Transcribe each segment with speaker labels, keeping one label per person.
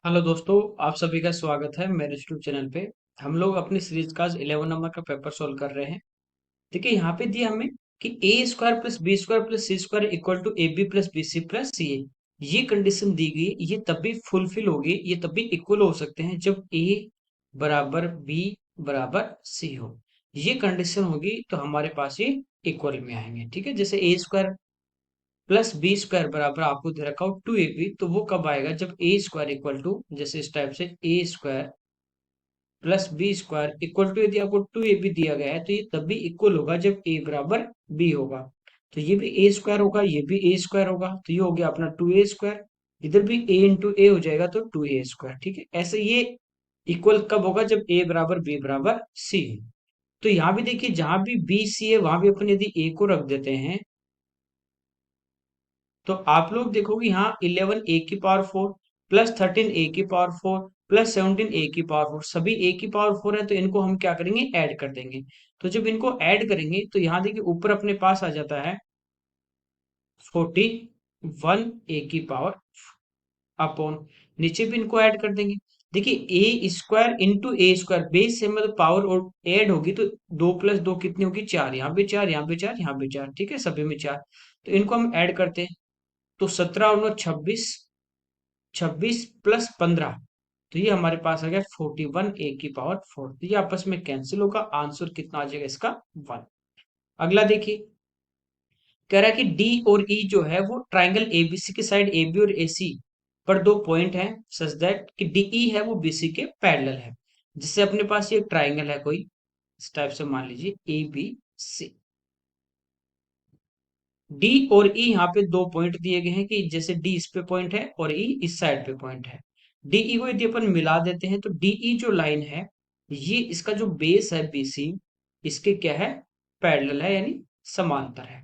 Speaker 1: Hello दोस्तों, आप सभी का स्वागत है मेरे यूट्यूब चैनल पे। हम लोग अपनी सीरीज का 11 नंबर का पेपर सोल्व कर रहे हैं। देखिए यहाँ पे दिया हमें कि A square plus B square plus C square equal to A B plus B C plus C A. ये कंडीशन दी गई, ये तब भी फुलफिल होगी, ये तब भी इक्वल हो सकते हैं जब ए बराबर बी बराबर सी हो। ये कंडीशन होगी तो हमारे पास ये इक्वल में आएंगे। ठीक है, जैसे ए स्क्वायर प्लस बी स्क्वायर बराबर आपको दे रखा हो टू ए बी, तो वो कब आएगा जब ए स्क्वायर इक्वल टू, जैसे इस टाइप से A square plus B square equal to, यदि आपको टू ए बी दिया गया है तो ये तब भी इक्वल होगा जब ए बराबर बी होगा। तो ये भी ए स्क्वायर होगा, ये भी ए स्क्वायर होगा, तो ये हो गया अपना टू ए स्क्वायर। इधर भी ए इंटू ए हो जाएगा तो टू ए स्क्वायर। ठीक है, ऐसे ये इक्वल कब होगा जब ए बराबर बी बराबर सी। तो यहाँ भी देखिए, जहां भी बी सी है वहां भी अपन यदि ए को रख देते हैं तो आप लोग देखोगे यहाँ 11 ए की पावर 4 प्लस 13 ए की पावर 4 प्लस 17 ए की पावर 4, सभी ए की पावर 4 है, तो इनको हम क्या करेंगे, ऐड कर देंगे। तो जब इनको ऐड करेंगे तो यहाँ देखिए ऊपर अपने पास आ जाता है 41 ए की पावर अपॉन, नीचे भी इनको ऐड कर देंगे। देखिए ए स्क्वायर इंटू ए स्क्वायर, बेस से मतलब पावर और ऐड होगी तो दो प्लस दो कितनी होगी, चार। यहाँ पे चार, यहाँ पे चार, यहाँ पे चार। ठीक है, सभी में चार। तो इनको हम ऐड करते हैं तो 17 और 26, 26 प्लस 15, तो ये हमारे पास आ गया 41 ए की पावर 4। तो ये आपस में कैंसिल होगा, आंसर कितना आ जाएगा इसका, 1। अगला देखिए, कह रहा है कि डी और ई जो है वो ट्राइंगल एबीसी के साइड ए बी और ए सी पर दो पॉइंट है, सच दैट कि डीई है वो बीसी के पैरेलल है। जिससे अपने पास ये ट्राइंगल है कोई, इस टाइप से मान लीजिए ए बी सी। डी और ई यहाँ पे दो पॉइंट दिए गए हैं कि जैसे डी इस पे पॉइंट है और ई इस साइड पे पॉइंट है। डीई को यदि अपन मिला देते हैं तो डीई जो लाइन है, ये इसका जो बेस है बीसी, इसके क्या है, पैरेलल है, यानी समांतर है।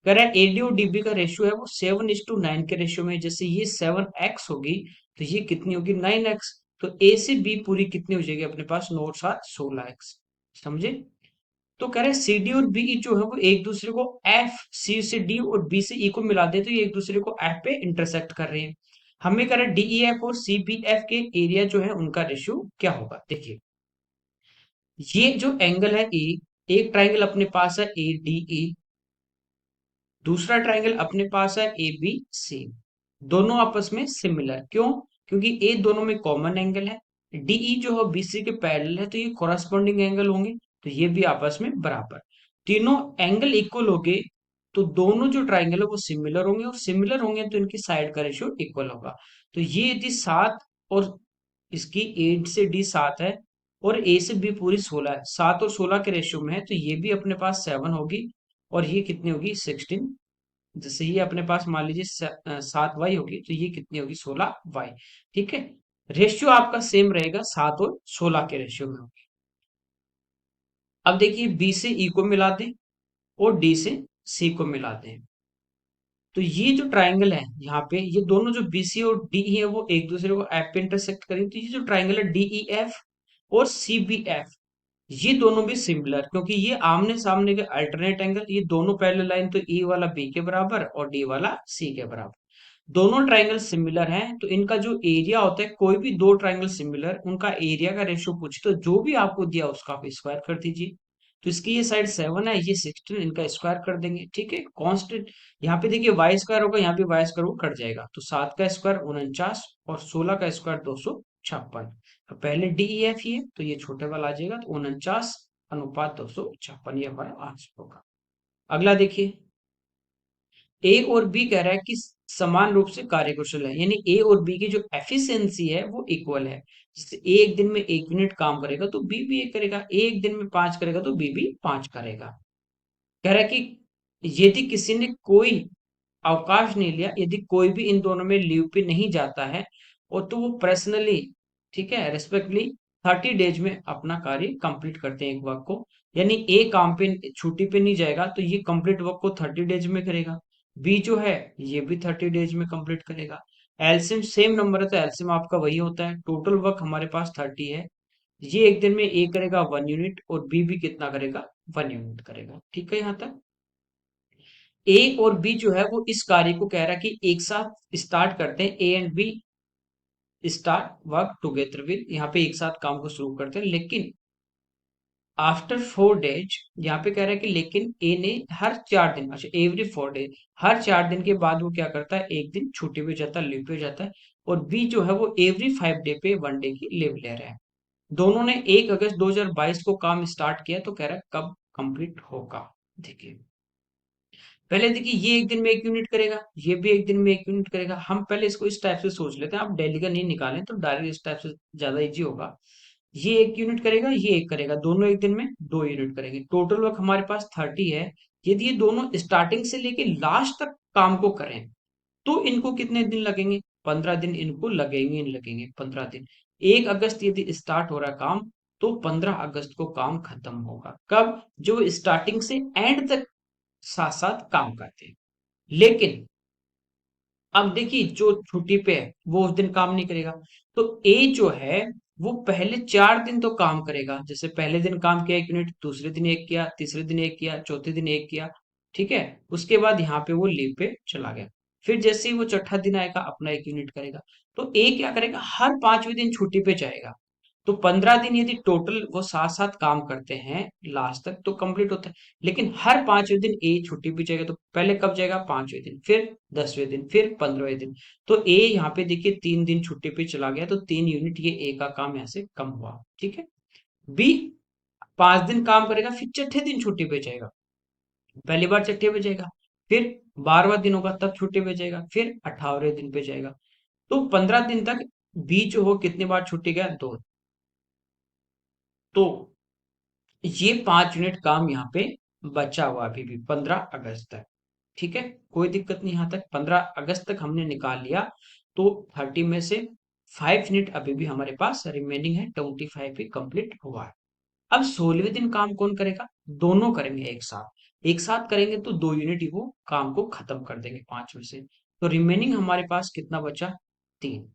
Speaker 1: कह रहा है एडी और डीबी का रेशियो है वो 7:9 के रेशियो में। जैसे ये 7x होगी तो ये कितनी होगी, 9x। तो ए से बी पूरी कितनी हो जाएगी अपने पास, 9 और 7 16x। समझे? तो कह रहे हैं सी डी और बी जो है वो एक दूसरे को एफ, सी से डी और बी से ई को मिला दे तो ये एक दूसरे को एफ पे इंटरसेक्ट कर रहे हैं। हमें कह रहा है डीई एफ और सी बी एफ के एरिया जो है उनका रेशियो क्या होगा। देखिए ये जो एंगल है ए, एक ट्राइंगल अपने पास है ए डी ई, दूसरा ट्राइंगल अपने पास है ए बी सी। दोनों आपस में सिमिलर, क्यों? क्योंकि ए दोनों में कॉमन एंगल है, डीई जो है बीसी के पैरेलल है, तो ये कॉरस्पॉन्डिंग एंगल होंगे, तो ये भी आपस में बराबर। तीनों एंगल इक्वल हो गए तो दोनों जो ट्राइंगल है वो सिमिलर होंगे, और सिमिलर होंगे तो इनकी साइड का रेशियो इक्वल होगा। तो ये यदि 7 और इसकी 8 से डी 7 है और ए से बी पूरी 16 है, 7 और 16 के रेशियो में है, तो ये भी अपने पास 7 होगी और ये कितनी होगी, 16। जैसे ये अपने पास मान लीजिए 7 वाई होगी तो ये कितनी होगी, 16 वाई। ठीक है, रेशियो आपका सेम रहेगा, 7 और 16 के रेशियो में होगी। अब देखिए बी से ई को मिला दें और डी से सी को मिला दें, तो ये जो ट्राइंगल है यहाँ पे, ये दोनों जो बीसी और डी है वो एक दूसरे को एफ पे इंटरसेक्ट करेंगे, तो ये जो ट्राइंगल है डीई एफ और सी बी एफ, ये दोनों भी सिमिलर, क्योंकि ये आमने सामने के अल्टरनेट एंगल, ये दोनों पैरेलल लाइन, तो ई वाला बी के बराबर और डी वाला सी के बराबर। दोनों ट्राइंगल सिमिलर हैं तो इनका जो एरिया होता है, कोई भी दो ट्राइंगल सिमिलर उनका एरिया का रेशियो पूछे तो जो भी आपको दिया उसका आप स्क्वायर कर दीजिए। तो इसकी ये साइड 7 है, ये 16, इनका स्क्वायर कर देंगे। ठीक है, कांस्टेंट यहाँ पे देखिए वाई स्क्वायर होगा, यहाँ पे वाई स्क्वायर वो कट जाएगा, तो 7 का स्क्वायर 49 और 16 का स्क्वायर 256। तो पहले डी ई एफ ये, तो ये छोटे वाला आ जाएगा, तो 49:256 ये हमारा आंसर होगा। अगला देखिए, ए और बी कह रहा है कि समान रूप से कार्यकुशल है, यानी ए और बी की जो एफिशिएंसी है वो इक्वल है। जैसे ए एक दिन में 1 मिनट काम करेगा तो बी भी 1 करेगा, ए एक दिन में 5 करेगा तो बी भी 5 करेगा। कह रहा है कि यदि किसी ने कोई अवकाश नहीं लिया, यदि कोई भी इन दोनों में लीव पे नहीं जाता है और तो वो पर्सनली, ठीक है, रेस्पेक्टली 30 डेज में अपना कार्य कंप्लीट करते हैं एक वर्क को। यानी ए काम पे छुट्टी पे नहीं जाएगा तो ये कंप्लीट वर्क को 30 डेज में करेगा, बी जो है ये भी 30 डेज में कंप्लीट करेगा। एलसीएम सेम नंबर है तो एलसीएम आपका वही होता है, टोटल वर्क हमारे पास 30 है। ये एक दिन में ए करेगा 1 यूनिट और बी भी कितना करेगा, 1 यूनिट करेगा। ठीक है, यहाँ तक ए और बी जो है वो इस कार्य को कह रहा है कि एक साथ स्टार्ट करते हैं, a and b start work together with, यहाँ पे एक साथ काम को शुरू करते हैं, लेकिन आफ्टर 4 डेज, यहाँ पे कह रहा है कि लेकिन ए ने हर 4 दिन, अच्छा एवरी 4 डेज, हर 4 दिन के बाद वो क्या करता है, एक दिन छुट्टी पे जाता है, लीव पे जाता है। और बी जो है वो एवरी 5 डे पे 1 डे की लीव ले रहा है। दोनों ने 1 अगस्त 2022 को काम स्टार्ट किया, तो कह रहा है कब कंप्लीट होगा। देखिए पहले देखिए, ये एक दिन में 1 यूनिट करेगा, ये भी एक दिन में 1 यूनिट करेगा। हम पहले इसको इस टाइप से सोच लेते हैं, आप डेली का नहीं निकालें तो डायरेक्ट इस टाइप से ज्यादा इजी होगा। ये 1 यूनिट करेगा, ये एक करेगा, दोनों एक दिन में 2 यूनिट करेंगे। टोटल वर्क हमारे पास 30 है। यदि ये दोनों स्टार्टिंग से लेके लास्ट तक काम को करें तो इनको कितने दिन लगेंगे, 15 दिन इनको लगेंगे, 15 दिन। 1 अगस्त यदि स्टार्ट हो रहा है काम, तो 15 अगस्त को काम खत्म होगा। कब, जो स्टार्टिंग से एंड तक साथ साथ काम करते हैं। लेकिन अब देखिए जो छुट्टी पे है वो उस दिन काम नहीं करेगा, तो ए जो है वो पहले 4 दिन तो काम करेगा। जैसे पहले दिन काम किया 1 यूनिट, दूसरे दिन एक किया, तीसरे दिन एक किया, चौथे दिन एक किया, ठीक है। उसके बाद यहाँ पे वो लीव पे चला गया। फिर जैसे ही वो चौथा दिन आएगा अपना 1 यूनिट करेगा। तो ए क्या करेगा, हर 5वें दिन छुट्टी पे जाएगा। तो 15 दिन यदि टोटल वो साथ साथ काम करते हैं लास्ट तक तो कंप्लीट होता है। लेकिन हर 5वें दिन ए छुट्टी पे जाएगा, तो पहले कब जाएगा, 5वें दिन, फिर 10वें दिन, फिर 15वें दिन। तो ए यहाँ पे देखिए 3 दिन छुट्टी पे चला गया, तो 3 यूनिट ये ए का काम यहाँ से कम हुआ, ठीक है। बी 5 दिन काम करेगा, फिर छठे दिन छुट्टी पे जाएगा। पहली बार छठे पे जाएगा, फिर 12वां दिन होगा तब छुट्टी पे जाएगा, फिर 18वें दिन पे जाएगा। तो 15 दिन तक बी जो हो कितनी बार छुट्टी गया, 2। तो ये 5 यूनिट काम यहाँ पे बचा हुआ अभी भी 15 अगस्त तक, ठीक है। कोई दिक्कत नहीं, यहाँ तक 15 अगस्त तक हमने निकाल लिया। तो 30 में से 5 यूनिट अभी भी हमारे पास रिमेनिंग है, 25 भी कंप्लीट हुआ है। अब 16वें दिन काम कौन करेगा, दोनों करेंगे एक साथ, एक साथ करेंगे तो 2 यूनिट ही वो काम को खत्म कर देंगे 5 में से। तो रिमेनिंग हमारे पास कितना बचा, 3,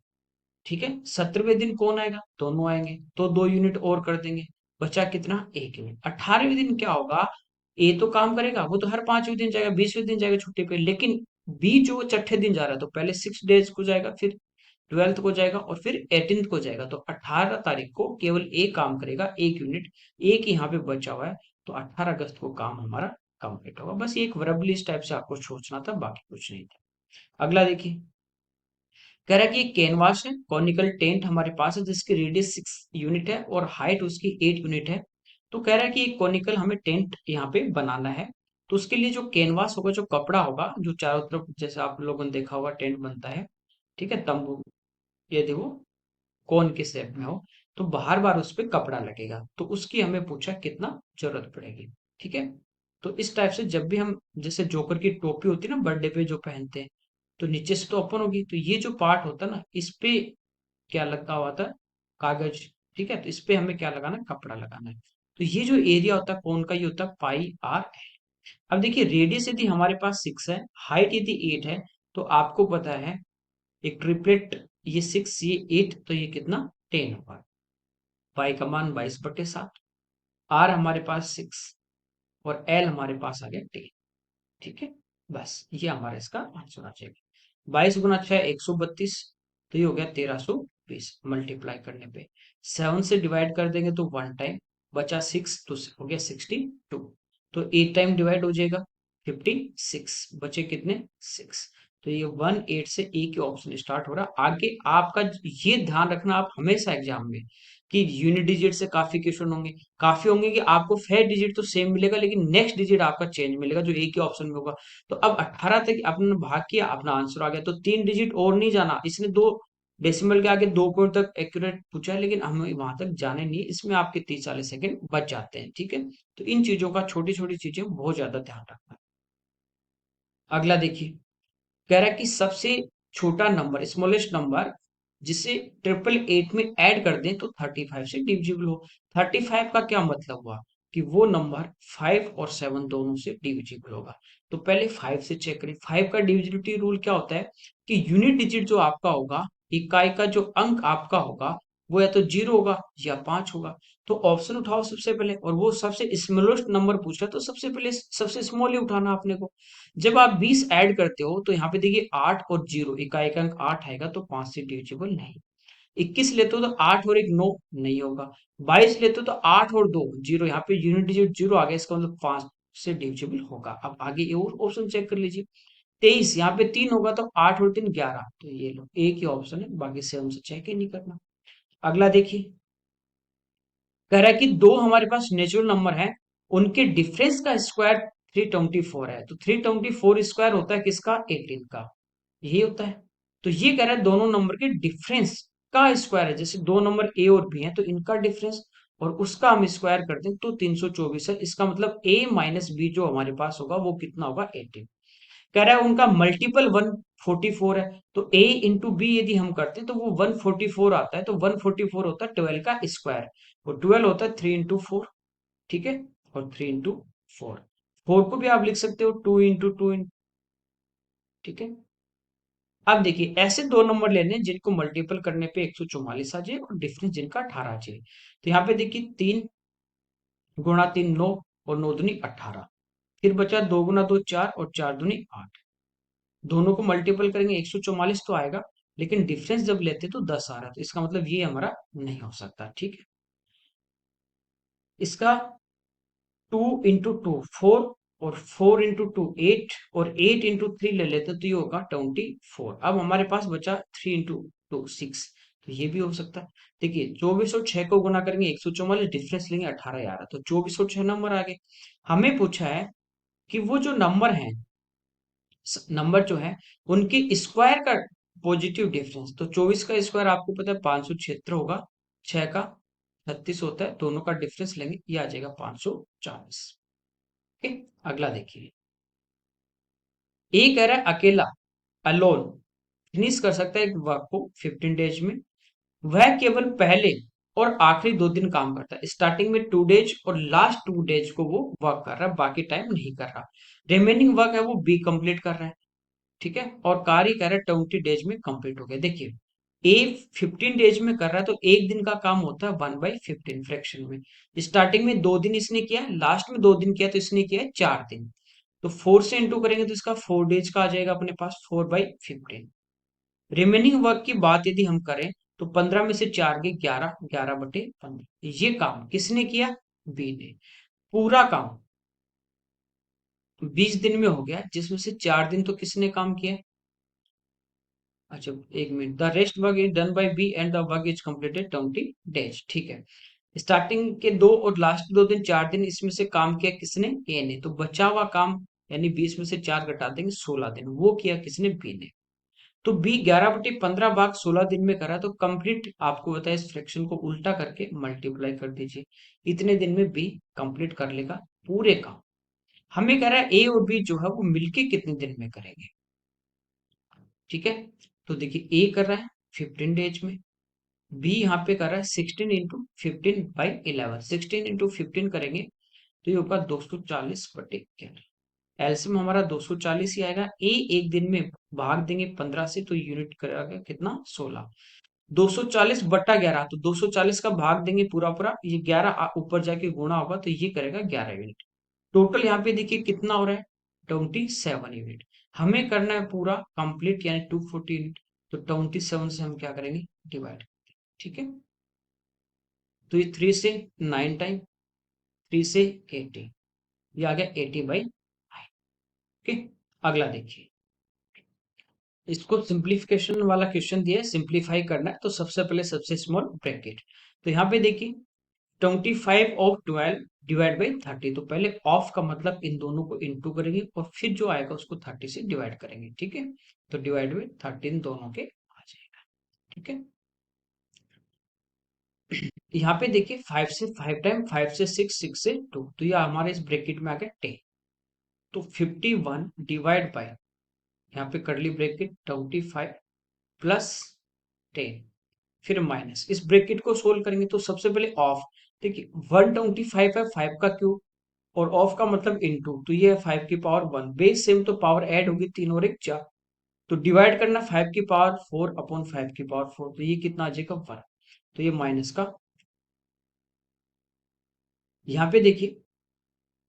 Speaker 1: ठीक है। 17वें दिन कौन आएगा, दोनों आएंगे, तो 2 यूनिट और कर देंगे। बचा कितना, 1 यूनिट। 18वें दिन क्या होगा, ए तो काम करेगा, वो तो हर 5वें दिन जाएगा, 20वें दिन जाएगा छुट्टी पे। लेकिन बी जो छठे दिन जा रहा है, तो पहले 6 डेज को जाएगा, फिर 12th को जाएगा, और फिर 18th को जाएगा। तो 18 तारीख को केवल ए काम करेगा, 1 यूनिट, एक यहाँ पे बचा हुआ है। तो 18 अगस्त को काम हमारा कंप्लीट होगा। बस ये एक वर्बली इस टाइप से आपको सोचना था, बाकी कुछ नहीं था। अगला देखिए, कह रहा है कि एक कैनवास है, कॉनिकल टेंट हमारे पास है, जिसकी रेडियस 6 यूनिट है और हाइट उसकी 8 यूनिट है। तो कह रहा है कि एक कॉनिकल हमें टेंट यहाँ पे बनाना है। तो उसके लिए जो कैनवास होगा, जो कपड़ा होगा, जो चारों तरफ जैसे आप लोगों ने देखा होगा टेंट बनता है, ठीक है, तंबू, ये देखो कोन के शेप में हो, तो बार बार उस पे कपड़ा लगेगा। तो उसकी हमें पूछा कितना जरूरत पड़ेगी, ठीक है। तो इस टाइप से जब भी हम, जैसे जोकर की टोपी होती है ना बर्थडे पे जो पहनते हैं, तो नीचे से तो ओपन होगी, तो ये जो पार्ट होता है ना, इस पे क्या लगा हुआ था, कागज, ठीक है। तो इस पे हमें क्या लगाना है, कपड़ा लगाना है। तो ये जो एरिया होता है कोन का, ये होता है पाई आर। अब देखिए रेडियस यदि हमारे पास 6 है, हाइट यदि 8 है, तो आपको पता है एक ट्रिपलेट, ये 6 ये 8, तो ये कितना, 10 होगा। पाई का मान 22/7, आर हमारे पास 6, और एल हमारे पास आ गया 10, ठीक है। बस ये हमारा इसका आंसर होना चाहिए। 22 × 6 132, तो ये हो गया 1320, मल्टीप्लाई करने पे 7 से डिवाइड कर देंगे तो 1 टाइम, बचा 6, तो हो गया 62। तो 8 टाइम डिवाइड हो जाएगा, 56, बचे कितने, 6। तो ये 1 8 से ए के ऑप्शन स्टार्ट हो रहा। आगे आपका ये ध्यान रखना, आप हमेशा एग्जाम में, कि यूनिट डिजिट से काफी क्वेश्चन होंगे, काफी होंगे कि आपको फेयर डिजिट तो सेम मिलेगा, लेकिन नेक्स्ट डिजिट आपका चेंज मिलेगा जो एक ही ऑप्शन में होगा। तो अब 18 तक आपने भाग किया, अपना आंसर आ गया, तो 3 डिजिट और नहीं जाना। इसने 2 डेसिमल के आगे 2 पॉइंट तक एक्यूरेट पूछा है, लेकिन हमें वहां तक जाने नहीं है। इसमें आपके 30 40 सेकंड बच जाते हैं, ठीक है। तो इन चीजों का, छोटी छोटी चीजें बहुत ज्यादा ध्यान रखना है। अगला देखिए, कह रहा है कि सबसे छोटा नंबर, स्मॉलेस्ट नंबर, जिसे 888 में ऐड कर दें तो 35 से डिविजिबल हो। 35 का क्या मतलब हुआ, कि वो नंबर 5 और 7 दोनों से डिविजिबल होगा। तो पहले 5 से चेक करें। 5 का डिविजिबिलिटी रूल क्या होता है, कि यूनिट डिजिट जो आपका होगा, इकाई का जो अंक आपका होगा, वो या तो 0 होगा या 5 होगा। तो ऑप्शन उठाओ सबसे पहले, और वो सबसे स्मॉलेस्ट नंबर पूछ रहा है, तो सबसे पहले सबसे स्मॉल ही उठाना अपने को। जब आप 20 ऐड करते हो, तो यहाँ पे देखिए 8 और 0, इकाई का अंक 8 आएगा, तो 5 से डिविजिबल नहीं। 21 लेते हो तो 8 और 1 9 नहीं होगा। 22 लेते हो तो 8 और 2 0, यहाँ पे यूनिट डिजिट 0 आ गया, इसका मतलब 5 से डिविजिबल होगा। अब आगे ये और ऑप्शन चेक कर लीजिए। 23 यहाँ पे 3 होगा तो 8 और 3 11, तो ये लो एक ही ऑप्शन है, बाकी से हमसे चेक ही नहीं करना। अगला देखिए, कह रहा है कि दो हमारे पास नेचुरल नंबर है, उनके डिफरेंस का स्क्वायर 324 है। तो 324 स्क्वायर होता है किसका? 18 का। यही होता है। तो ये कह रहा है दोनों नंबर के डिफरेंस का स्क्वायर है, जैसे दो नंबर ए और बी है तो इनका डिफरेंस और उसका हम स्क्वायर करते हैं तो 324 है। इसका मतलब ए माइनस बी जो हमारे पास होगा वो कितना होगा? 18। कह रहा है उनका मल्टीपल 144 है, तो a इंटू बी यदि हम करते हैं तो वो 144 आता है, तो 144 होता है 12 का स्क्वायर, और 12 होता है 3 इंटू 4। ठीक है, और 3 इंटू 4, 4 को भी आप लिख सकते हो 2 इंटू 2। ठीक है, अब देखिए ऐसे दो नंबर लेने हैं जिनको मल्टीपल करने पे 144 आ जाए और डिफरेंस जिनका 18 आ जाए। तो यहाँ पे देखिए 3 गुणा 3 9, और 9 दूनी 18, फिर बचा 2 गुणा 2 4, और 4 दूनी 8। दोनों को मल्टीपल करेंगे 144 तो आएगा, लेकिन डिफरेंस जब लेते तो 10 आ रहा है, तो इसका मतलब ये हमारा नहीं हो सकता। ठीक है, इसका 2 इंटू 2 4, और 4 इंटू 2 8, और 8 इंटू 3 ले लेते तो ये होगा 24। अब हमारे पास बचा 3 इंटू 2 6, तो ये भी हो सकता है। देखिए 24 और 6 को गुना करेंगे 144, डिफरेंस लेंगे 18 आ रहा, तो 24 और 6 नंबर आ गए। हमें पूछा है कि वो जो नंबर है, नंबर जो है उनके स्क्वायर का पॉजिटिव डिफरेंस, तो 24 का स्क्वायर आपको पता है 576 होगा, 6 का 36 होता है, दोनों का डिफरेंस लेंगे ये आ जाएगा 540। ओके, अगला देखिए, ए कह रहा है अकेला, अलोन फिनिश कर सकता है एक वर्क को 15 डेज में। वह केवल पहले और आखिरी 2 दिन काम करता है, स्टार्टिंग में 2 डेज और लास्ट 2 डेज को वो वर्क कर रहा है, बाकी टाइम नहीं कर रहा। रिमेनिंग वर्क है वो बी कंप्लीट कर रहा है। ठीक है, और कार्य कह रहा है 20 डेज में कंप्लीट हो गया। देखिए ए 15 डेज में कर रहा है, तो एक दिन का काम होता है 1/15 फ्रैक्शन में। स्टार्टिंग में 2 दिन इसने किया, लास्ट में 2 दिन किया, तो इसने किया है 4 दिन। तो 4 से इंटू करेंगे तो इसका 4 डेज का आ जाएगा अपने पास 4/15। रिमेनिंग वर्क की बात यदि हम करें तो 15 में से 4 गए 11, 11/15। ये काम किसने किया? बी ने। पूरा काम 20 दिन में हो गया, जिसमें से 4 दिन तो किसने काम किया? अच्छा, 1 minute, the rest work is done by b and the work is completed 20 days. ठीक है, स्टार्टिंग के 2 और लास्ट 2 दिन 4 दिन इसमें से काम किया किसने? ए ने। तो बचा हुआ काम यानी 20 में से 4 घटा देंगे 16 दिन, वो किया किसने? बी ने। तो बी 11/15 भाग 16 दिन में करा, तो कंप्लीट आपको बताया इस फ्रैक्शन को उल्टा करके मल्टीप्लाई कर दीजिए, इतने दिन में बी कंप्लीट कर लेगा पूरे काम। हमें कह रहा है ए और बी जो है वो मिलके कितने दिन में करेंगे। ठीक है, तो देखिए ए कर रहा है 15 डेज में, बी यहाँ पे कर रहा है 16 इंटू 15/11, 16 इंटू 15 करेंगे तो ये होगा 240/11। एलसीएम हमारा 240 ही आएगा। ए एक दिन में भाग देंगे 15 से तो यूनिट करेगा कितना? 16। 240/11, तो 240 का भाग देंगे पूरा पूरा, ये 11 ऊपर जाके गुणा होगा तो ये करेगा 11 यूनिट। टोटल यहाँ पे देखिए कितना हो रहा है? 27 यूनिट। हमें करना है पूरा कंप्लीट यानी 240 यूनिट, तो 27 से हम क्या करेंगे? डिवाइड। ठीक है, तो ये 3 से 9 टाइम, 3 से 80, ये आ गया 80/9। ओके, अगला देखिए, इसको सिंप्लीफिकेशन वाला क्वेश्चन दिया है, सिंप्लीफाई करना है, तो सबसे पहले सबसे स्मॉल ब्रैकेट, तो यहाँ पे देखिए 25/12 डिवाइड बाई 30, तो पहले ऑफ का मतलब इन दोनों को इंटू करेंगे और फिर जो आएगा उसको 30 से डिवाइड करेंगे। ठीक है, तो डिवाइड बाई 30 इन दोनों के आ जाएगा। ठीक है, यहाँ पे देखिए 5 से 5 टाइम, 5 से 6, 6 से 2, तो ये हमारे इस ब्रैकेट में आ गया 10। तो 51 डिवाइड बाय, यहाँ पे करली ब्रैकेट 25 प्लस 10, फिर माइनस, इस ब्रैकेट को सोल्व करेंगे तो सबसे पहले ऑफ। देखिए 125 है 5 का क्यूब, और ऑफ का मतलब इनटू, तो ये है 5 की पावर 1, बेस सेम तो पावर ऐड होगी 3 और 1 4, तो डिवाइड करना 5 की पावर 4 अपॉन 5 की पावर 4, तो ये कितना आ जाएगा 1, तो ये माइनस का। यहाँ पे देखिए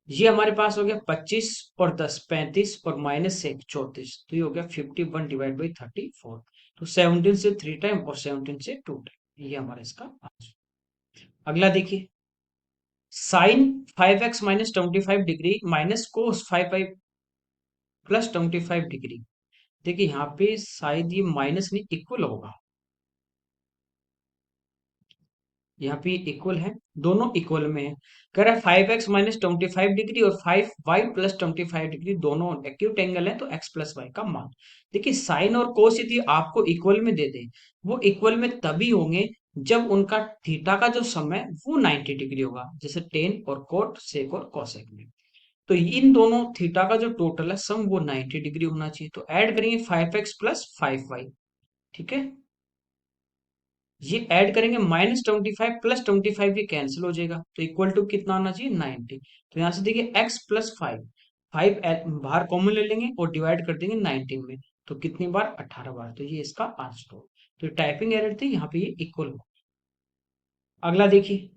Speaker 1: ये हमारे पास हो गया 25 और 10 35, और माइनस से 1 34, तो ये हो गया 51 डिवाइड बाई 34। तो 17 से 3 टाइम और 17 से 2 टाइम, ये हमारा इसका आंसर। अगला देखिए, sine 5x minus 25 degree minus cos 5 plus 25 degree. देखिए यहाँ पे शायद ये माइनस नहीं इक्वल होगा, यहाँ पे इक्वल है, दोनों इक्वल में है। कह रहा है 5x माइनस 25 डिग्री और 5y प्लस 25 डिग्री दोनों एक्यूट एंगल है, तो x प्लस वाई का मान। देखिए साइन और कोस यदि आपको इक्वल में दे दे, वो इक्वल में तभी होंगे जब उनका थीटा का जो सम है वो 90 डिग्री होगा, जैसे टेन और कोट, सेक और कोसेक में। तो इन दोनों थीटा का जो टोटल है सम वो 90 डिग्री होना चाहिए, तो ऐड करेंगे 5x प्लस 5y। ठीक है, ये ऐड करेंगे -25 प्लस 25, ये कैंसिल हो जाएगा, तो इक्वल टू कितना आना चाहिए 90। तो यहां से देखिए x प्लस 5, 5 बाहर कॉमन ले लेंगे और डिवाइड कर देंगे 19 में, तो कितनी बार 18 बार, तो ये इसका आंसर हो। तो टाइपिंग एरर थी, यहाँ पे ये इक्वल हो। अगला देखिए,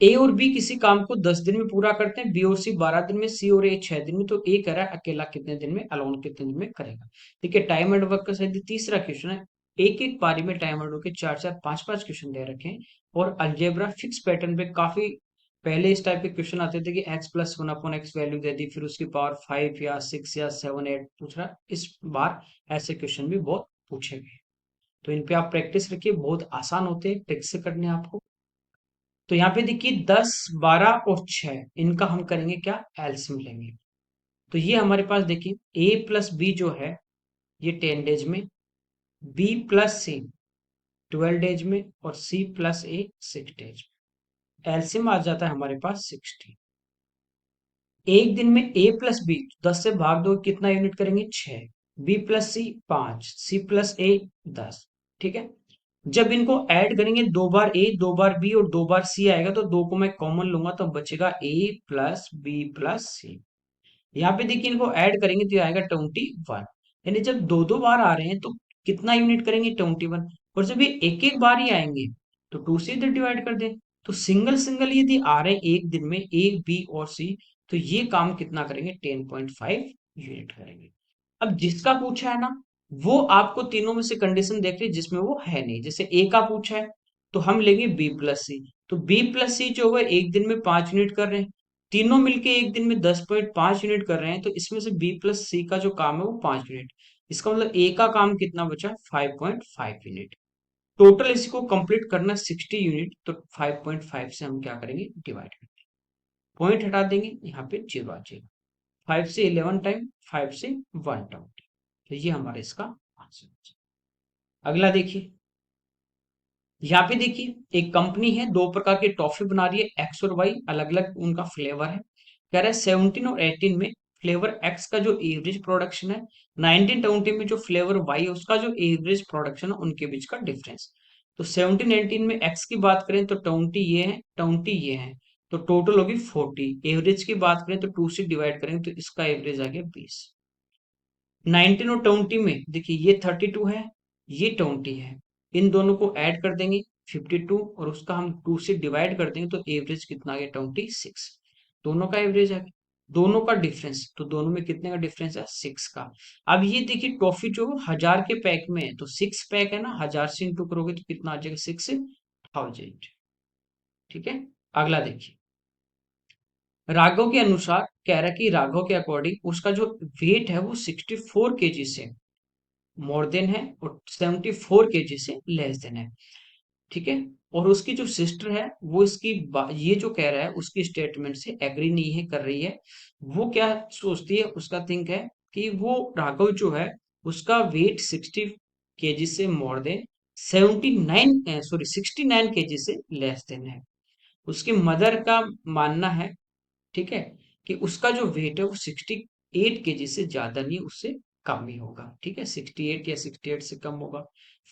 Speaker 1: ए और बी किसी काम को 10 दिन में पूरा करते हैं, बी और सी 12 दिन में, सी और ए 6 दिन में, तो ए कह रहा है अकेला कितने दिन में, अलोन कितने दिन में करेगा। देखिए टाइम एंड वर्क का शायद तीसरा क्वेश्चन है। एक एक पारी में टाइम एंड वर्क के 4 4 5 5 क्वेश्चन दे रखे हैं, और अलजेब्रा फिक्स पैटर्न पे काफी पहले इस टाइप के क्वेश्चन आते थे कि x प्लस 1/x वैल्यू दे दी, फिर उसकी पावर 5 या 6 या 7 8 पूछ रहा। इस बार ऐसे क्वेश्चन भी बहुत पूछे गए, तो इन पे आप प्रैक्टिस रखिए, बहुत आसान होते हैं, ट्रिक से करने हैं आपको। तो यहाँ पे देखिए 10 12 और 6, इनका हम करेंगे क्या, एलसीएम लेंगे। तो ये हमारे पास देखिए a प्लस बी जो है ये 10 डेज में, b प्लस सी 12 डेज में, और c प्लस ए 6 डेज में। एलसीएम आ जाता है हमारे पास 60। एक दिन में a प्लस बी 10 से भाग दो, कितना यूनिट करेंगे 6, b प्लस सी 5, c प्लस ए 10। ठीक है, जब इनको ऐड करेंगे, 2 बार ए 2 बार बी और 2 बार सी आएगा, तो दो को मैं कॉमन लूंगा तो बचेगा ए प्लस बी प्लस सी। यहाँ पे देखिए इनको ऐड करेंगे तो ये आएगा 21, यानी जब दो दो बार आ रहे हैं तो कितना यूनिट करेंगे 21, और जब ये एक एक बार ही आएंगे तो 2 से इधर डिवाइड कर दें। तो सिंगल सिंगल यदि आ रहे हैं एक दिन में ए बी और सी, तो ये काम कितना करेंगे 10.5 यूनिट करेंगे। अब जिसका पूछा है ना, वो आपको तीनों में से कंडीशन देख ली जिसमें वो है नहीं। जैसे ए का पूछा है तो हम लेंगे बी प्लस सी, तो बी प्लस सी जो है एक दिन में 5 यूनिट कर रहे हैं, तीनों मिलके एक दिन में 10.5 यूनिट कर रहे हैं, तो इसमें से बी प्लस सी का जो काम है वो 5 यूनिट। इसका मतलब ए का काम कितना बचा 5.5 यूनिट। टोटल इसी को कंप्लीट करना 60 यूनिट, तो 5.5 से हम क्या करेंगे डिवाइड करेंगे, पॉइंट हटा देंगे, यहाँ पे जीरो आ जाएगा। 5 से 11 टाइम, 5 से 1 टाइम, तो ये हमारा इसका आंसर। अगला देखिए, यहाँ पे देखिए एक कंपनी है, दो प्रकार की टॉफी बना रही है, एक्स और वाई, अलग अलग उनका फ्लेवर है। कह रहा है 17 और 18 में फ्लेवर एक्स का जो एवरेज प्रोडक्शन है, 19 20 में जो फ्लेवर वाई है उसका जो एवरेज प्रोडक्शन है, उनके बीच का डिफरेंस। तो 17 18 में एक्स की बात करें तो 20 ये है, 20 ये है, तो टोटल होगी 40। एवरेज की बात करें तो 2 से डिवाइड करें तो इसका एवरेज आ गया 20। 19 और 20 में देखिए ये 32 है, ये 20 है, इन दोनों को ऐड कर देंगे 52, और उसका हम 2 से डिवाइड कर देंगे तो एवरेज कितना आ गया 26। दोनों का एवरेज आ गया, दोनों का डिफरेंस, तो दोनों में कितने का डिफरेंस है 6 का। अब ये देखिए टॉफी जो 1000 के पैक में है, तो 6 पैक है ना, 1000 से इंटू करोगे तो कितना आ जाएगा 6000। ठीक है, अगला देखिए, राघव के अनुसार कह रहा है कि राघव के अकॉर्डिंग उसका जो वेट है वो 64 केजी से मोर देन है और 74 केजी से लेस देन है। ठीक है, और उसकी जो सिस्टर है वो इसकी ये जो कह रहा है उसकी स्टेटमेंट से एग्री नहीं है कर रही है। वो क्या सोचती है, उसका थिंक है कि वो राघव जो है उसका वेट 60 केजी से मोर देन 69 केजी से लेस देन है। उसकी मदर का मानना है, ठीक है, कि उसका जो वेट है वो 68 केजी से ज्यादा नहीं, उससे कम ही होगा। ठीक है, 68 या 68 से कम होगा।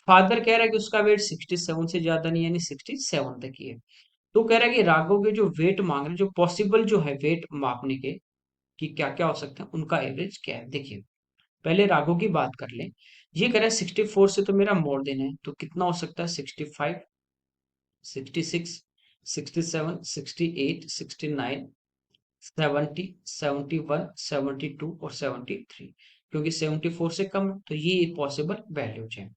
Speaker 1: फादर कह रहा है कि उसका वेट 67 से ज्यादा नहीं, यानी 67 तक ही है। तो कह रहा है कि राघव के जो वेट मांग रहे हैं, जो पॉसिबल जो है वेट मापने के, कि क्या क्या हो सकते हैं, उनका एवरेज क्या है। देखिए पहले राघव की बात कर लें। ये कह रहा है 64 से तो मेरा मोर देन है, तो कितना हो सकता है 65, 66, 67, 68, 69, 70, 71, 72 और 73। क्योंकि 74 से कम है, तो ये पॉसिबल वैल्यूज है।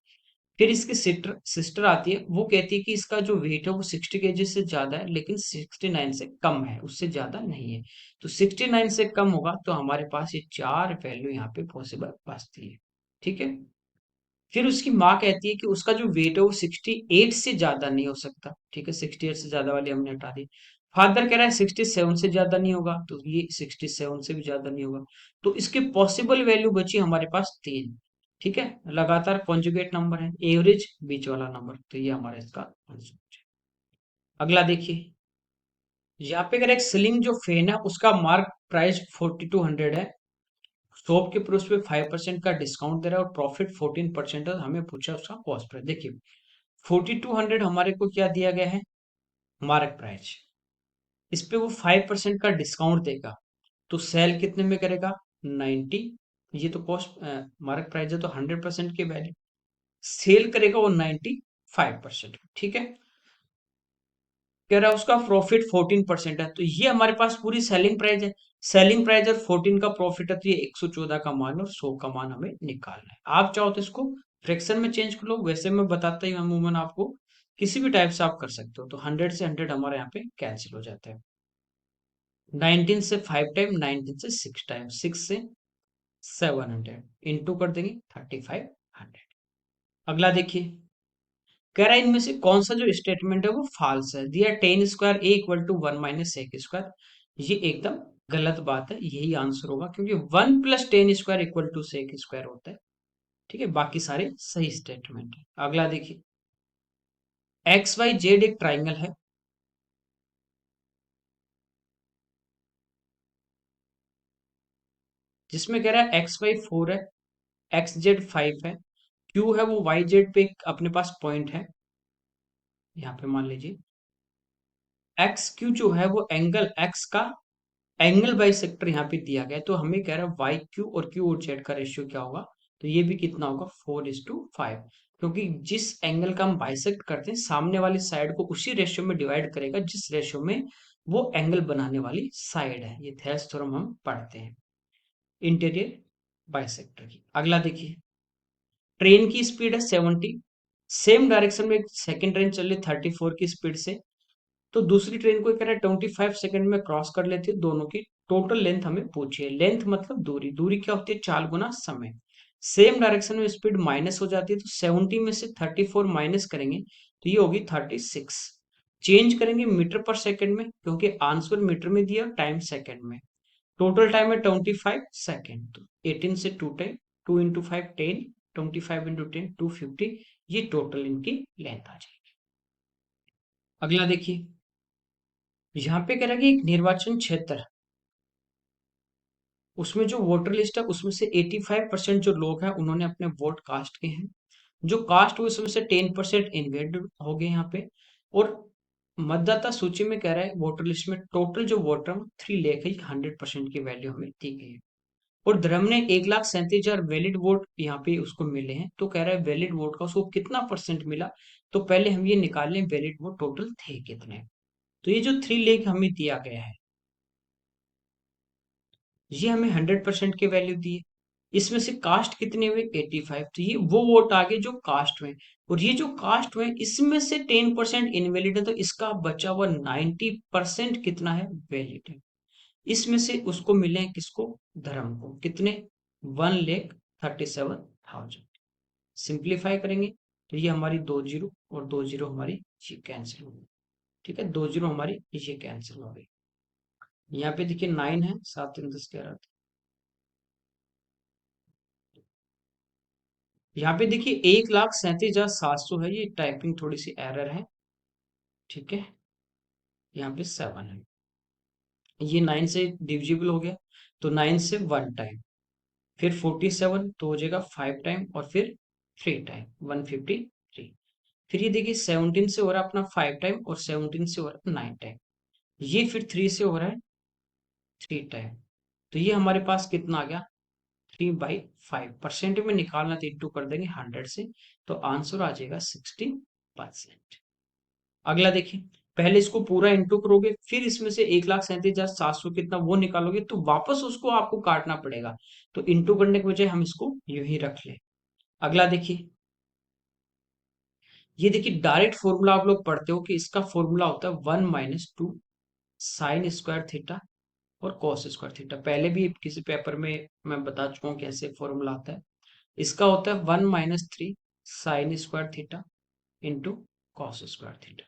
Speaker 1: फिर इसकी सिस्टर सिस्टर आती है, वो कहती है कि इसका जो वेट है वो 60 kg से ज्यादा है, लेकिन 69 से कम है, उससे ज्यादा नहीं है। तो 69 से कम होगा तो हमारे पास ये चार वैल्यू यहाँ पे पॉसिबल बचती है। ठीक है। फिर उसकी माँ कहती है कि उसका जो वेट है वो 68 से ज्यादा नहीं हो सकता। ठीक है, 68 से ज्यादा वाली हमने हटा दी। फादर कह रहा है 67 से ज्यादा नहीं होगा, तो ये 67 से भी ज्यादा नहीं होगा। तो इसके पॉसिबल वैल्यू बची हमारे पास तीन। ठीक है, लगातार कॉन्जुगेट नंबर है, एवरेज बीच वाला नंबर, तो ये हमारा इसका आंसर है। अगला देखिए, यहाँ पे अगर एक सीलिंग जो फैन है उसका मार्क प्राइस 4200 है, शॉप के उस पे 5% का डिस्काउंट दे रहा है और प्रॉफिट 14% है, हमें पूछा उसका कॉस्ट प्राइस। देखिए 4200 हमारे को क्या दिया गया है, मार्क प्राइस। इस पे वो 5% का डिस्काउंट देगा, तो सेल कितने में करेगा, 90। ये तो कॉस्ट मार्क प्राइस है तो 100% की वैल्यू, सेल करेगा वो 95%। ठीक है, कह रहा है उसका प्रॉफिट 14% है, तो ये हमारे पास पूरी सेलिंग प्राइस है। सेलिंग प्राइस और 14 का प्रॉफिट है, तो ये 114 का मान और 100 का मान हमें निकालना है। आप चाहो तो इसको फ्रैक्शन में चेंज कर लो, वैसे मैं बताता ही अमूमन आपको किसी भी टाइप से आप कर सकते हो। तो 100 से 100 हमारे यहाँ पे कैंसिल हो जाता है। 19 से 5 टाइम, 19 से 6 टाइम, 6 से 700 इंटू कर देंगे 3500। अगला देखिए, कह रहा है इनमें से कौन सा जो स्टेटमेंट है वो फॉल्स है। दिया 10 स्क्वायर a = 1 - sec स्क्वायर, ये एकदम गलत बात है, यही आंसर होगा क्योंकि 1 + 10 स्क्वायर = sec स्क्वायर होता है। ठीक है, बाकी सारे सही स्टेटमेंट है। अगला देखिए, एक्स वाई जेड एक ट्राइंगल है जिसमें कह रहा है एक्स वाई 4 है, एक्स जेड 5 है, क्यू है वो वाई जेड पे अपने पास पॉइंट है। यहाँ पे मान लीजिए एक्स क्यू जो है वो एंगल एक्स का एंगल बाई सेक्टर यहाँ पे दिया गया है, तो हमें कह रहा है वाई क्यू और क्यू और जेड का रेशियो क्या होगा, तो ये भी कितना होगा 4:5, क्योंकि जिस एंगल का हम बाइसेक्ट करते हैं सामने वाली साइड को उसी रेशियो में डिवाइड करेगा जिस रेशियो में वो एंगल बनाने वाली साइड है। ये थेल्स थ्योरम हम पढ़ते हैं इंटीरियर बाइसेक्टर की। अगला देखिए, ट्रेन की स्पीड है 70, सेम डायरेक्शन में एक सेकेंड ट्रेन चल रही 34 की स्पीड से, तो दूसरी ट्रेन को कह रहा है 25 सेकंड में क्रॉस कर लेती है। दोनों की टोटल लेंथ हमें पूछिए। लेंथ मतलब दूरी, दूरी क्या होती है, 4 गुना समय। सेम डायरेक्शन में स्पीड माइनस हो जाती है, तो 70 में से 34 माइनस करेंगे तो ये होगी 36। चेंज करेंगे मीटर पर सेकंड में, क्योंकि आंसर मीटर में दिया, टाइम सेकंड में। टोटल टाइम है 25 सेकंड, तो 18 से 2 टाइम, 2 × 5 10, 25 × 10 250, ये टोटल इनकी लेंथ आ जाएगी। अगला देखिए, यहाँ पे कह रहा है कि एक निर्वाचन क्षेत्र, उसमें जो वोटर लिस्ट है उसमें से 85% जो लोग हैं उन्होंने अपने वोट कास्ट किए हैं। जो कास्ट हुए उसमें से 10% इनवैलिड हो गए यहाँ पे। और मतदाता सूची में कह रहा है वोटर लिस्ट में टोटल जो वोटर 3 लाख है, 100% की वैल्यू हमें दी गई है। और धर्म ने 1,37,000 वैलिड वोट यहाँ पे उसको मिले हैं, तो कह रहा है वैलिड वोट का उसको कितना परसेंट मिला। तो पहले हम ये निकाल लें वैलिड वोट टोटल थे कितने। तो ये जो 3 लाख हमें दिया गया है, ये हमें 100% की वैल्यू दी है। इसमें से कास्ट कितने हुए, 85, तो ये वो वोट आ गए जो कास्ट में। और ये जो कास्ट हुए इसमें से 10% इनवैलिड है, तो इसका बचा हुआ 90% कितना है, वैलिड है। इसमें से उसको मिले हैं किसको, धर्म को, कितने, 1,37,000। सिंप्लीफाई करेंगे तो ये हमारी 2 जीरो और 2 जीरो हमारी ये कैंसिल हो गई। ठीक है, 2 जीरो हमारी ये कैंसिल हो गई। यहाँ पे देखिए 9 है, 7 3 10 11। यहाँ पे देखिए 1,37,700 है, ये टाइपिंग थोड़ी सी एरर है। ठीक है, यहाँ पे 7 है, ये 9 से डिविजिबल हो गया, तो 9 से 1 टाइम, फिर 47 तो हो जाएगा 5 टाइम और फिर 3 टाइम, 153। फिर ये देखिए 17 से हो रहा है अपना 5 टाइम और 17 से हो रहा है 9 टाइम, ये फिर 3 से हो रहा है 3 टाइम। तो ये हमारे पास कितना आ गया, 3/5। परसेंट में निकालना तो इंटू कर देंगे 100 से, तो आंसर आ जाएगा 60%। अगला देखिए, पहले इसको पूरा इंटू करोगे, फिर इसमें से 1,37,700 कितना वो निकालोगे, तो वापस उसको आपको काटना पड़ेगा। तो इंटू करने के बजाय हम इसको यूं ही रख ले। अगला देखिए, ये देखिए डायरेक्ट फॉर्मूला आप लोग पढ़ते हो कि इसका फॉर्मूला होता है 1 - 2 साइन स्क्वायर थीटा और कॉस स्क्वायर थीटा। पहले भी किसी पेपर में मैं बता चुका हूँ कैसे फॉर्मूला आता है। इसका होता है 1 - 3 sine square theta into cos square theta.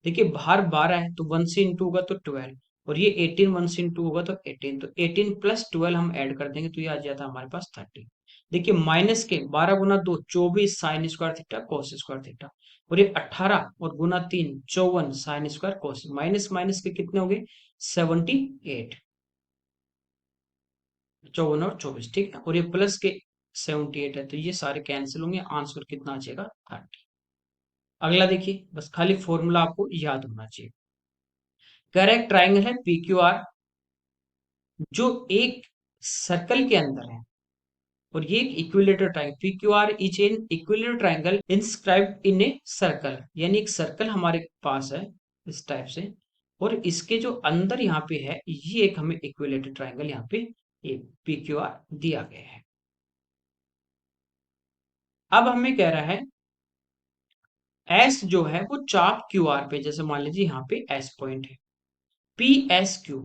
Speaker 1: देखिए बाहर 12 है तो 1 से इंटू होगा तो 12, और ये 18 1 से इंटू होगा तो 18, तो 18 प्लस 12 हम ऐड कर देंगे तो ये आ जाता है हमारे पास 30। देखिए माइनस के 12 × 2 24 sine square theta cos square theta, और ये 18 और गुना 3 54 sine square cos, minus minus के कितने हो गए 78, 54 और 24, ठीक है, और ये प्लस के 78 है तो ये सारे कैंसिल होंगे, आंसर कितना आ जाएगा 30। अगला देखिए, बस खाली फॉर्मूला आपको याद होना चाहिए। कह रहा है एक ट्राइंगल है पी क्यू आर जो एक सर्कल के अंदर है, और ये एक equilateral triangle, P Q R is an equilateral triangle inscribed in a circle, यानी एक सर्कल हमारे पास है इस टाइप से, और इसके जो अंदर यहाँ पे है ये एक हमें इक्विलेटर ट्राइंगल यहाँ पे ये पी क्यू आर दिया गया है। अब हमें कह रहा है एस जो है वो चाप क्यू आर पे, जैसे मान लीजिए यहाँ पे एस पॉइंट है, P S Q,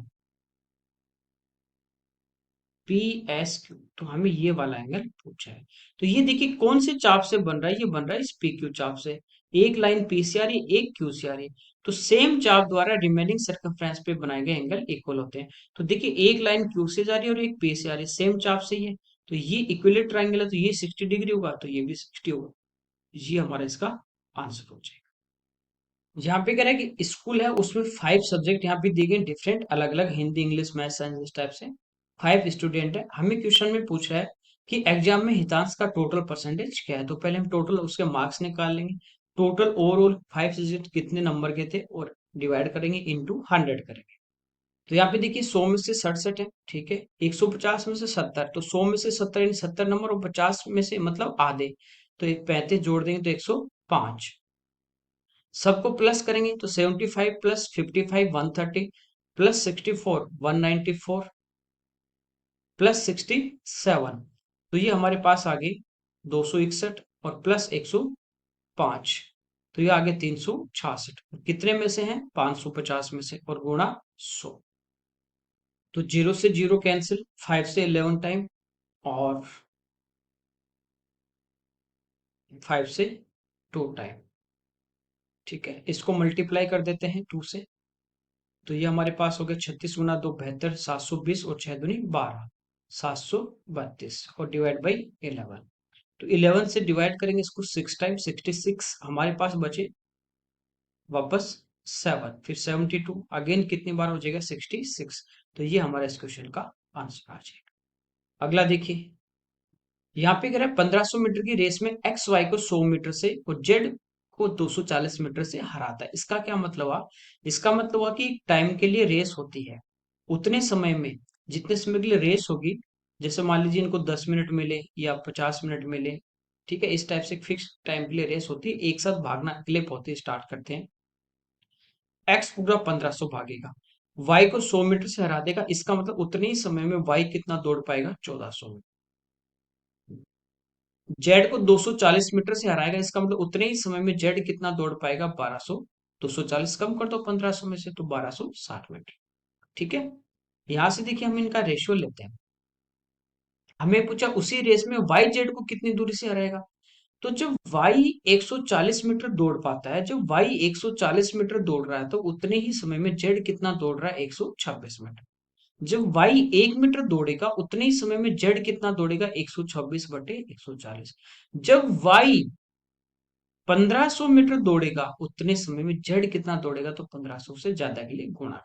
Speaker 1: P S Q, तो हमें ये वाला एंगल पूछा है। तो ये देखिए कौन से चाप से बन रहा है, ये बन रहा है इस पी क्यू चाप से। एक लाइन पी से आ रही है, एक क्यू से आ रही है, तो सेम चाप द्वारा रिमेनिंग सर्कमफ्रेंस पे बनाए गए एंगल इक्वल होते हैं। तो देखिए एक लाइन क्यू से जा रही है और एक पी से आ रही है, सेम चाप से ही है, तो ये इक्विलेटरल ट्रायंगल है, तो ये 60 डिग्री होगा तो ये भी 60 होगा। ये हमारा इसका आंसर हो जाएगा। यहाँ पे कह रहा है कि स्कूल है उसमें 5 सब्जेक्ट यहाँ पे दिए गए डिफरेंट, अलग अलग, हिंदी इंग्लिश मैथ साइंस इस टाइप से 5 स्टूडेंट है। हमें क्वेश्चन में पूछ रहा है कि एग्जाम में हितांश का टोटल परसेंटेज क्या है, तो पहले हम टोटल उसके मार्क्स निकाल लेंगे। टोटल ओवरऑल 5 सब्जेक्ट कितने नंबर के थे और डिवाइड करेंगे इंटू 100 करेंगे। तो यहाँ पे देखिए 100 में से 67 है, ठीक है, 150 में से 70, तो 100 में से 70 यानी 70 नंबर, और 50 में से मतलब आधे, तो एक 35 जोड़ देंगे तो 105। सबको प्लस करेंगे तो 75 प्लस 55 130 प्लस 64 194 प्लस 67, तो ये हमारे पास आ गई 261 और प्लस 105, तो ये आगे 366, कितने में से है 550 में से, और गुणा 100, तो 0 से 0 कैंसिल, 5 से 11 टाइम, और 5 से 2 टाइम, ठीक है, इसको मल्टीप्लाई कर देते हैं 2 से, तो ये हमारे पास हो गया 36 गुना 2 72, 720 और 6 दूनी 12, 732, और डिवाइड बाई 11, तो 11 से डिवाइड करेंगे इसको 6 टाइम, 66 हमारे पास बचे वापस 7, फिर 72, अगेन कितनी बार हो जाएगा 66, तो ये हमारा इस क्वेश्चन का आंसर आ जाएगा। अगला देखिए, यहाँ पे कह रहा है 1500 मीटर की रेस में एक्स वाई को 100 मीटर से और जेड को 240 मीटर से हराता है। इसका क्या मतलब हुआ, इसका मतलब हुआ कि टाइम के लिए रेस होती है, उतने समय में, जितने समय के लिए रेस होगी, जैसे मान लीजिए इनको 10 मिनट मिले या 50 मिनट मिले, ठीक है, इस टाइप से फिक्स टाइम के लिए रेस होती है, एक साथ भागना क्लिप होती है, स्टार्ट करते हैं, एक्स पूरा 1500 भागेगा, वाई को 100 मीटर से हरा देगा, इसका मतलब उतने ही समय में वाई कितना दौड़ पाएगा 1400 में, जेड को 240 मीटर से हराएगा, इसका मतलब उतने ही समय में जेड कितना दौड़ पाएगा 1200, 240 कम कर दो 1500 में से तो 1260 मीटर, ठीक है। यहां से देखिए हम इनका रेशियो लेते हैं, हमें पूछा उसी रेस में वाई जेड को कितनी दूरी से हराएगा, तो जब y 140 मीटर दौड़ पाता है, जब y 140 मीटर दौड़ रहा है तो उतने ही समय में z कितना दौड़ रहा है 126 मीटर, जब y 1 मीटर दौड़ेगा उतने ही समय में z कितना दौड़ेगा 126 बटे 140, जब y 1500 मीटर दौड़ेगा उतने समय में z कितना दौड़ेगा, तो 1500 से ज्यादा के लिए गुणा,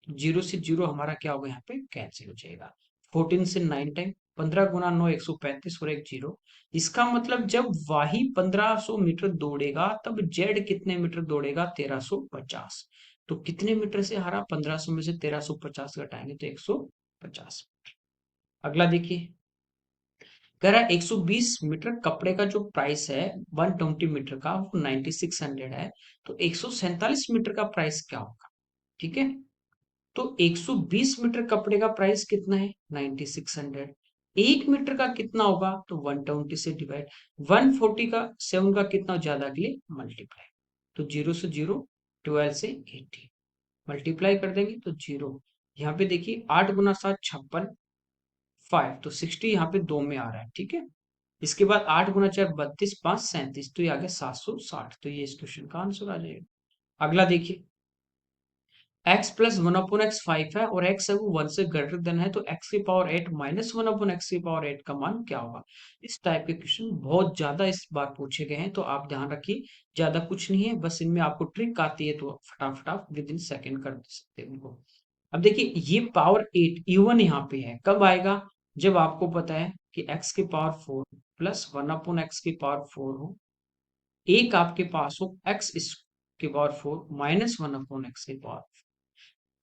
Speaker 1: जीरो से जीरो हमारा क्या होगा यहाँ पे कैंसिल हो जाएगा, 14 से 9 टाइम, 15 गुना 9 135 और एक जीरो, इसका मतलब जब वाही 1500 मीटर दौड़ेगा तब जेड कितने मीटर दौड़ेगा 1350, तो कितने मीटर से हारा 1500 में से 1350 घटाएंगे तो 150। अगला देखिए, कह रहा है 120 मीटर कपड़े का जो प्राइस है 120 मीटर का वो 9600 है, तो 147 मीटर का प्राइस क्या होगा? ठीक है, तो 120 मीटर कपड़े का प्राइस कितना है? 9600। 1 मीटर का कितना होगा? तो 120 से डिवाइड, 140 का 7 का कितना ज्यादा के लिए मल्टीप्लाई, तो 0 से 0, 12 से 80 मल्टीप्लाई कर देंगे तो 0। यहाँ पे देखिए 8 गुना 7 56, 5 तो 60 यहाँ पे 2 में आ रहा है। ठीक है, इसके बाद 8 गुना 4 32, 5 37, तो ये आ गया 760, तो ये इस क्वेश्चन का आंसर आ जाएगा। अगला देखिए, x प्लस 1/x 5 है और x है वो 1 से ग्रेटर देन है, तो x की पावर 8 माइनस 1/x की पावर 8 का मान क्या होगा? इस टाइप के क्वेश्चन बहुत ज्यादा इस बार पूछे गए हैं, तो आप ध्यान रखिए, ज्यादा कुछ नहीं है, बस इनमें आपको ट्रिक आती है तो फटाफट आप विद इन सेकेंड कर सकते हैं उनको। अब देखिए ये पावर 8 इवन यहाँ पे है, कब आएगा? जब आपको पता है कि x की पावर 4 प्लस 1/x की पावर 4 हो, एक आपके पास हो x इस की पावर 4 माइनस 1/x की पावर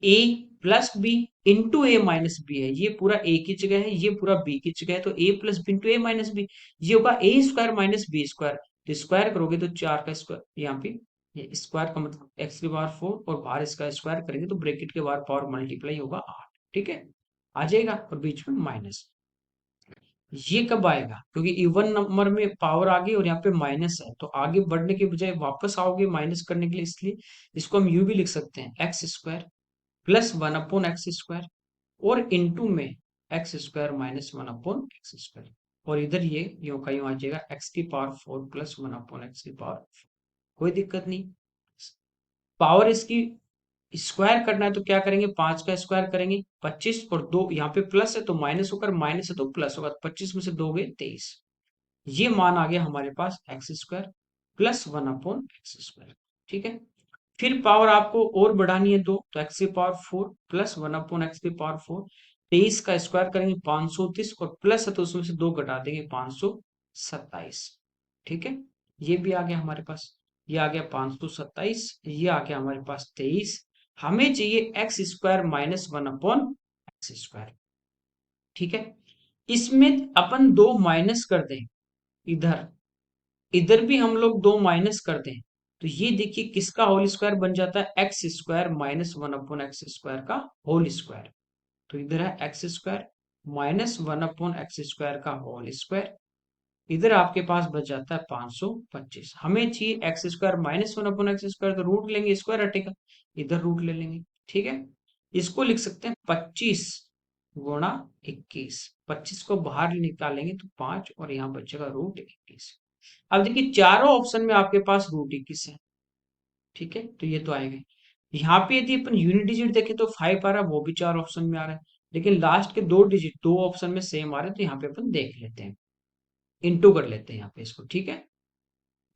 Speaker 1: ए प्लस बी इंटू ए माइनस बी है, ये पूरा ए की जगह है, ये पूरा बी की जगह है, तो ए प्लस बी इंटू ए माइनस बी, ये होगा ए स्क्वायर माइनस बी स्क्वायर, तो स्क्वायर करोगे तो 4 का स्क्वायर यहाँ पे, ये स्क्वायर का मतलब एक्स की पावर 4 और बाहर इसका स्क्वायर करेंगे तो ब्रैकेट के बाहर पावर मल्टीप्लाई होगा 8। ठीक है, आ जाएगा, और बीच में माइनस, ये कब आएगा? क्योंकि इवन नंबर में पावर आ गई और यहाँ पे माइनस है, तो आगे बढ़ने के बजाय वापस आओगे माइनस करने के लिए, इसलिए इसको हम यू भी लिख सकते हैं, x square plus 1/x square और इनटू में x square minus 1/x square, और इधर ये यूं का यूं आ जाएगा x की पावर 4 प्लस 1/x की पावर 4। कोई दिक्कत नहीं, पावर इसकी स्क्वायर करना है तो क्या करेंगे, 5 का स्क्वायर करेंगे 25, और 2 यहाँ पे प्लस है तो माइनस होकर, माइनस है तो प्लस होगा, 25 में से 2 गए 23, ये मान आ गया हमारे पास X square plus 1/x square. ठीक है, फिर पावर आपको और बढ़ानी है दो, तो एक्स की पावर 4 प्लस 1/x की पावर 4, 23 का स्क्वायर करेंगे 530, और प्लस है तो उसमें से 2 घटा देंगे 527। ठीक है, ये भी आ गया हमारे पास, ये आ गया 527, ये आ गया हमारे पास 23। हमें चाहिए x square minus 1/x square. ठीक है, इसमें अपन दो माइनस कर दें, इधर इधर भी हम लोग दो माइनस कर दें, तो ये देखिए किसका होल स्क्वायर बन जाता है, x square minus 1/x square का होल स्क्वायर। तो इधर है x square minus 1/x square का होल स्क्वायर, इधर आपके पास बच जाता है 525। हमें चाहिए x square minus 1/x square, तो रूट लेंगे, स्क्वायर हटेगा, इधर रूट ले लेंगे। ठीक है, इसको लिख सकते हैं 25 गुणा 21, 25 को बाहर निकालेंगे तो 5, और यहाँ बचेगा √21। अब देखिए चारों ऑप्शन में आपके पास √21 है। ठीक है, तो ये तो आएगा। यहाँ पे यदि अपन यूनिट डिजिट देखें तो 5 आ रहा है, वो भी चार ऑप्शन में आ रहा है, लेकिन लास्ट के दो डिजिट दो ऑप्शन में सेम आ रहे हैं, तो यहाँ पे अपन देख लेते हैं, इंटू कर लेते हैं यहाँ पे इसको। ठीक है,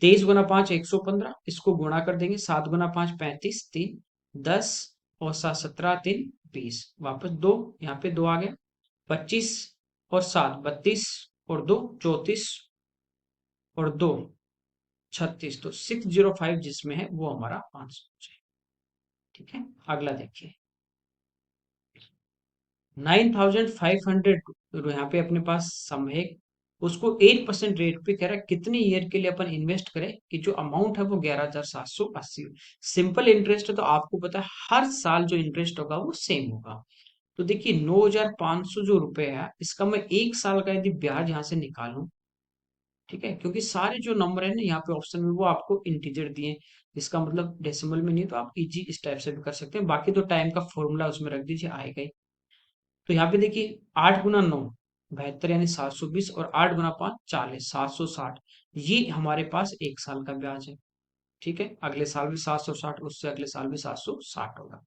Speaker 1: 23 गुना 5 115, इसको गुणा कर देंगे, 7 गुना 5 35, 3 10, और 7 17 3 20, वापस दो, यहाँ पे दो आ गया, 25 और 7 32, और 2 34, और 2 36, तो 605 जिसमें है वो हमारा आंसर है। ठीक है, अगला देखिए, 9500 यहाँ पे अपने पास सम है, उसको 8% रेट पे कह रहा है कितने ईयर के लिए अपन इन्वेस्ट करें कि जो अमाउंट है वो 11,780। सिंपल इंटरेस्ट है, तो आपको पता है हर साल जो इंटरेस्ट होगा वो सेम होगा। तो देखिए 9,500 जो रुपए है, इसका मैं एक साल का यदि ब्याज यहाँ से निकालूं, ठीक है, क्योंकि सारे जो नंबर है ना यहाँ पे ऑप्शन में वो आपको इंटीजर दिए, इसका मतलब डेसिमल में नहीं, तो आप इजी इस टाइप से भी कर सकते हैं, बाकी तो टाइम का फॉर्मूला उसमें रख दीजिए, आएगा ही। तो यहाँ पे देखिए 8 गुना 9 72 यानी 720, और 8 गुना 5 40 760, ये हमारे पास एक साल का ब्याज है। ठीक है, अगले साल भी 760, उससे अगले साल भी 760 होगा।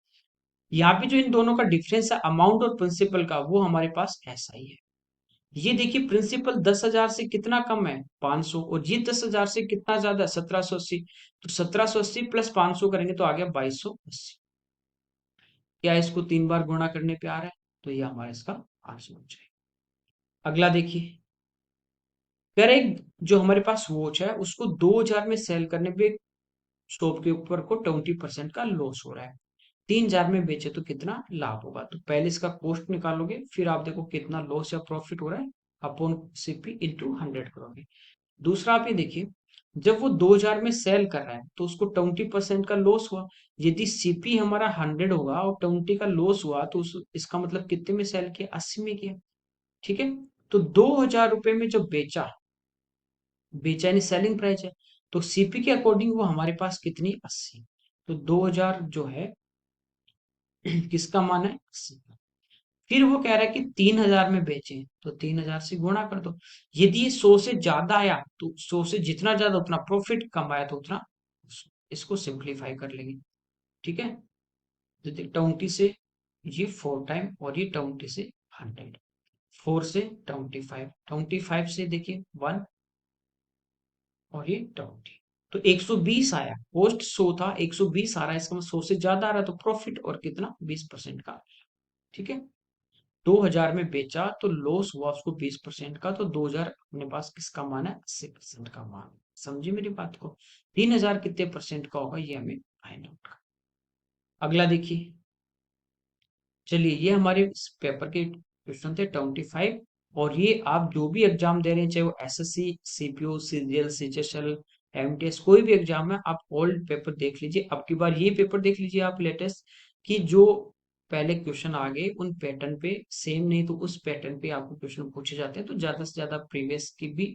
Speaker 1: यहाँ पे जो इन दोनों का डिफरेंस है अमाउंट और प्रिंसिपल का, वो हमारे पास ऐसा ही है। ये देखिए प्रिंसिपल 10,000 से कितना कम है, 500, और ये 10,000 से कितना ज्यादा है, 1780, तो 1780 प्लस 500 करेंगे तो आ गया 2280। क्या इसको 3 बार गुणा करने पे आ रहा है, तो ये हमारा इसका आंसर हो जाएगा। अगला देखिए, कह रहे जो हमारे पास वॉच है उसको 2,000 में सेल करने पे शॉप के ऊपर को 20% का लॉस हो रहा है, 3,000 में बेचे तो कितना लाभ होगा? तो पहले इसका कॉस्ट निकालोगे, फिर आप देखो कितना लॉस या प्रॉफिट हो रहा है, अपॉन सीपी इंटू 100 करोगे। दूसरा आप ये देखिए, जब वो 2000 में सेल कर रहा है तो उसको 20% का लॉस हुआ। यदि सीपी हमारा 100 होगा और 20 का लॉस हुआ तो इसका मतलब कितने में सेल किया, 80 में किया। ठीक है, तो 2000 रुपए में जो बेचा, बेचा यानी सेलिंग प्राइस है, तो सीपी के अकॉर्डिंग वो हमारे पास कितनी, 80। तो 2000 जो है किसका मान है, 80। फिर वो कह रहा है कि 3000 में बेचे, तो 3000 से गुणा कर दो। यदि ये 100 से ज्यादा आया तो 100 से जितना ज्यादा उतना प्रॉफिट कमाया तो उतना, इसको सिंप्लीफाई कर लेंगे। ठीक है, तो 20 से ये 4 टाइम और ये 20 से 100, 4 से 25, 25 से देखिए 1 और ये 20, तो 120 आया। कॉस्ट 100 था, 120 आ रहा है, इसका मतलब 100 से ज्यादा आ रहा है तो प्रॉफिट और कितना, 20% का। ठीक है, 2000 में बेचा तो लॉस हुआ उसको 20% का, तो 2000 अपने पास किसका मान है, 80% का मान। समझे मेरी बात को। 3000 कितने परसेंट का होगा ये हमें फाइंड आउट करना। अगला देखिए, चलिए ये हमारे इस पेपर के क्वेश्चन थे 25। और ये आप जो भी एग्जाम दे रहे हैं, चाहे वो SSC, CPO, CGL, CHSL, MTS, कोई भी एग्जाम है, आप ओल्ड पेपर देख लीजिए। अब की बार ये पेपर देख लीजिए आप लेटेस्ट, कि जो पहले क्वेश्चन आ गए उन पैटर्न पे सेम नहीं तो उस पैटर्न पे आपको क्वेश्चन पूछे जाते हैं, तो ज्यादा से ज्यादा प्रीवियस की भी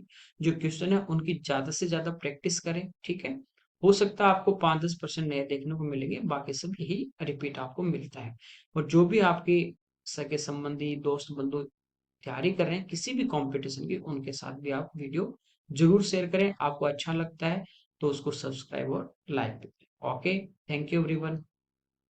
Speaker 1: जो क्वेश्चन है उनकी ज्यादा से ज्यादा प्रैक्टिस करें। ठीक है, हो सकता है आपको 5-10% नए देखने को मिलेंगे, बाकी सब यही रिपीट आपको मिलता है। और जो भी आपके सगे संबंधी, दोस्त, बंधु तैयारी कर रहे हैं किसी भी कंपटीशन की, उनके साथ भी आप वीडियो जरूर शेयर करें। आपको अच्छा लगता है तो उसको सब्सक्राइब और लाइक करें। Okay, thank you everyone.